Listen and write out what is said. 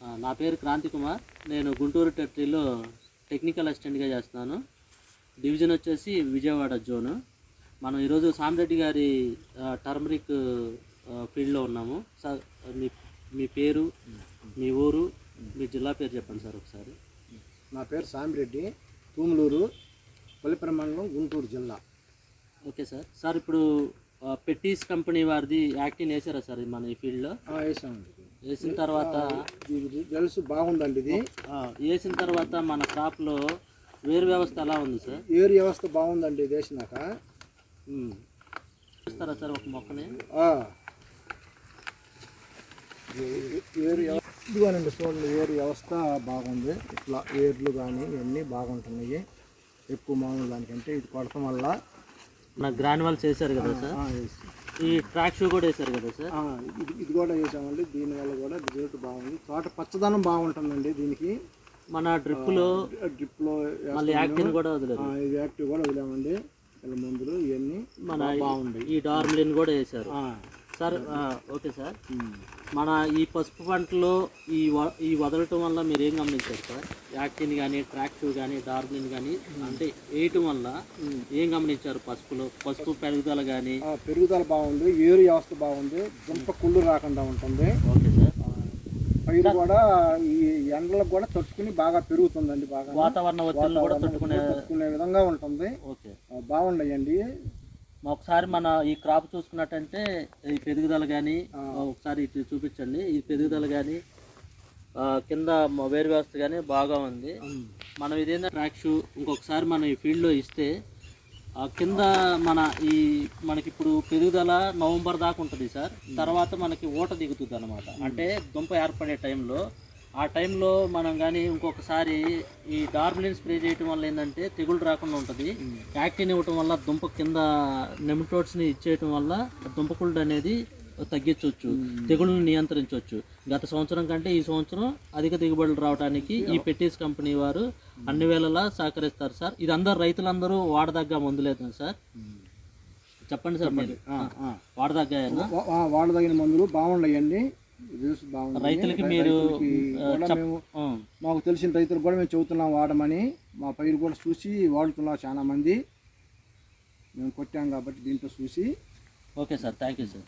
నా పేరు క్రాంతి కుమార్. నేను గుంటూరు టెరిటరీలో టెక్నికల్ అసిస్టెంట్గా చేస్తున్నాను. డివిజన్ వచ్చేసి విజయవాడ జోను. మనం ఈరోజు సామిరెడ్డి గారి టర్మరిక్ ఫీల్డ్లో ఉన్నాము. సార్ మీ పేరు, మీ ఊరు, మీ జిల్లా పేరు చెప్పండి సార్ ఒకసారి. నా పేరు సామిరెడ్డి, తూములూరు, పల్లిపురం మండలం, గుంటూరు జిల్లా. Okay sir. సార్ ఇప్పుడు పెట్టీస్ కంపెనీ వారిది యాక్టిన్ వేసారా సార్ మన ఈ ఫీల్డ్లో? వేసామండి. వేసిన తర్వాత రిజల్ట్స్ బాగుందండి. ఇది వేసిన తర్వాత మన క్రాప్లో వేరు వ్యవస్థ ఎలా ఉంది సార్? ఏరు వ్యవస్థ బాగుందండి. ఇది వేసినాక చూస్తారా సార్ ఒక మొక్కని? ఏరు ఇదిగోనండి, చూడండి, ఏరు వ్యవస్థ బాగుంది. ఇట్లా ఏర్లు కానీ ఇవన్నీ బాగుంటున్నాయి. ఎక్కువ మామూలు దానికంటే ఇది కొడటం వల్ల నాకు గ్రాన్యువల్స్ వేసారు కదా సార్, ఈ ట్రాక్ షూ కూడా వేసారు కదా సార్? ఇది కూడా వేసామండి. దీనివల్ల కూడా రిజల్ట్ బాగుంది. తోట పచ్చదనం బాగుంటుందండి. దీనికి మన డ్రిప్లో మళ్ళీ యాక్టివ్ కూడా వదిలేదు. ఇది యాక్టివ్ కూడా వదిలామండి. మందులు ఇవన్నీ మన బాగుంది. ఈ డార్మిలిన్ కూడా వేసారు సార్. Okay sir. మన ఈ పసుపు పంటలో ఈ వదలటం వల్ల మీరు ఏం గమనించారు సార్? యాక్టిన్ కానీ, ట్రాక్ షూ కానీ, డార్మిలిన్ కానీ అంటే వేయటం వల్ల ఏం గమనించారు? పసుపు పెరుగుదల కానీ? పెరుగుదల బాగుంది. ఏరు వ్యవస్థ బాగుంది. దుంప కుళ్ళు రాకుండా ఉంటుంది. Okay sir. పైరు కూడా ఈ ఎండలకు కూడా తట్టుకుని బాగా పెరుగుతుందండి. బాగా వాతావరణ ఒత్తిడిని కూడా తట్టుకునే విధంగా ఉంటుంది. ఓకే, బాగున్నాయండి. ఒకసారి మన ఈ క్రాప్ చూసుకున్నట్టంటే ఈ పెరుగుదల కానీ ఒకసారి ఇటు చూపించండి. ఈ పెరుగుదల కానీ కింద వేరు వ్యవస్థ కానీ బాగా ఉంది. మనం ఇదేంటంటే ట్రాక్ షూ ఇంకొకసారి మనం ఈ ఫీల్డ్లో ఇస్తే కింద మనకి ఇప్పుడు పెరుగుదల నవంబర్ దాకా ఉంటుంది సార్. తర్వాత మనకి ఊట దిగుతుంది అనమాట. అంటే దుంప ఏర్పడే టైంలో, ఆ టైంలో మనం కానీ ఇంకొకసారి ఈ డార్మిలిన్ స్ప్రే చేయటం వల్ల ఏంటంటే తెగుళ్ళు రాకుండా ఉంటుంది. యాక్టిన్ ఇవ్వటం వల్ల దుంప కింద నెమటోడ్స్ని ఇచ్చేయటం వల్ల దుంపకుళ్ళు అనేది తగ్గించవచ్చు, తెగుళ్ళని నియంత్రించవచ్చు. గత సంవత్సరం కంటే ఈ సంవత్సరం అధిక దిగుబడులు రావడానికి ఈ పెట్టీస్ కంపెనీ వారు అన్ని వేళలా సహకరిస్తారు సార్. ఇది అందరు రైతులందరూ వాడదగ్గ మందులేదు సార్. చెప్పండి సార్, మీరు వాడదగిన మందులు బాగున్నాయండి. రైతులకి మీరు మాకు తెలిసిన రైతులు కూడా మేము చెబుతున్నాం వాడమని. మా పైరు కూడా చూసి వాడుతున్నారు చాలా మంది. మేము కొట్టాం కాబట్టి దీంట్లో చూసి. Okay sir, thank you sir.